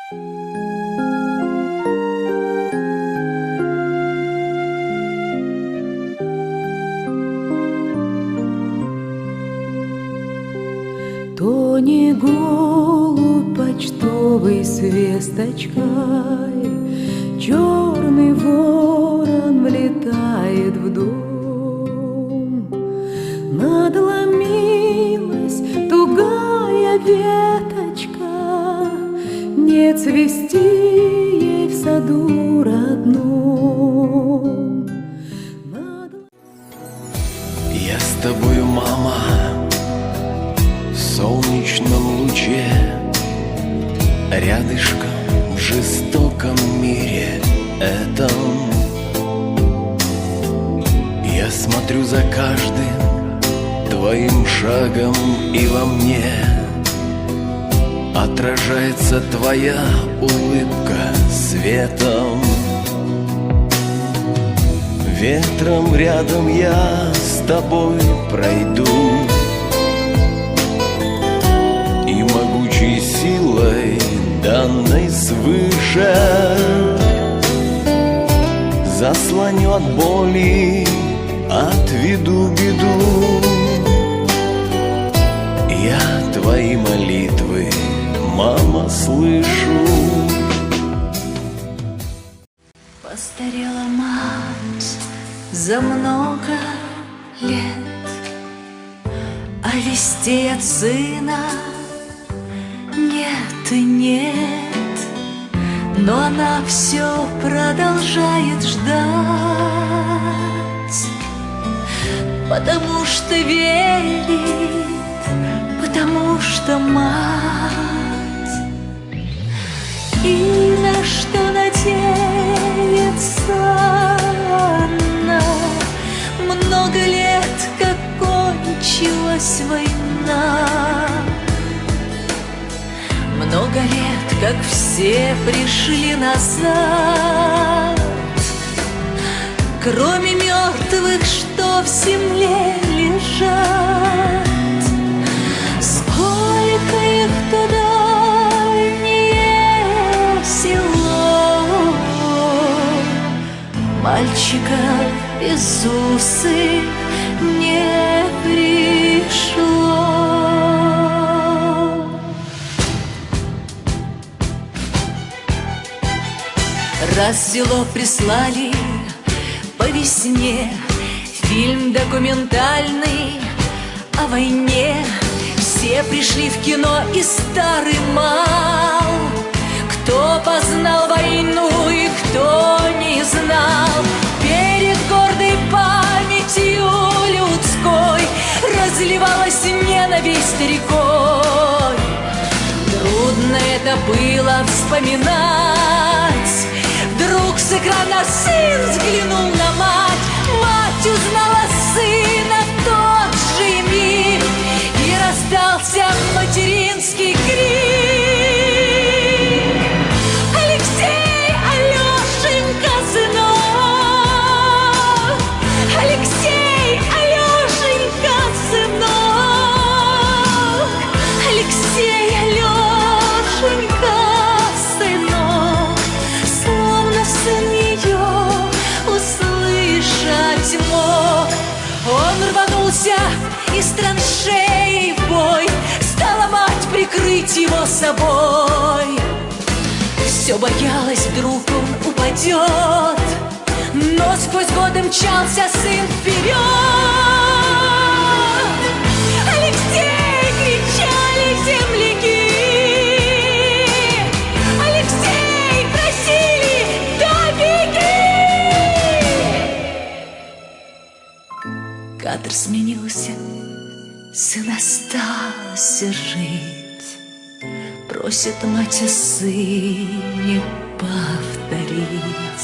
То не голубь почтовый с весточкой, черный ворон влетает в дом. Надломилась тугая веточка, не цвести ей в саду родном. Я с тобою, мама, в солнечном луче, рядышком в жестоком мире этом. Я смотрю за каждым твоим шагом, и во мне отражается твоя улыбка светом. Ветром рядом я с тобой пройду, и могучей силой, данной свыше, заслоню от боли, отведу беду. Я твои молитвы, мама, слышу. Постарела мать за много лет, а вестей от сына нет и нет. Но она все продолжает ждать, потому что верит, потому что мать. И на что надеется она? Много лет, как кончилась война, много лет, как все пришли назад, кроме мертвых, что в земле лежат. Сколько их туда мальчиков из усы не пришло. Раз в село прислали по весне фильм документальный о войне, все пришли в кино, и старый мал. Кто познал войну и кто не знал, перед гордой памятью людской разливалась ненависть рекой. Трудно это было вспоминать. Вдруг с экрана сын взглянул на мать, мать узнала сына в тот же миг, и раздался материнский крик. Из траншеи в бой стала мать прикрыть его собой. Все боялась, вдруг он упадет, но сквозь годы мчался сын вперед. Алексей! Кричали земляки. Алексей! Просили, да беги! Кадр сменился, сын остался жить, просит мать о сыне повторить.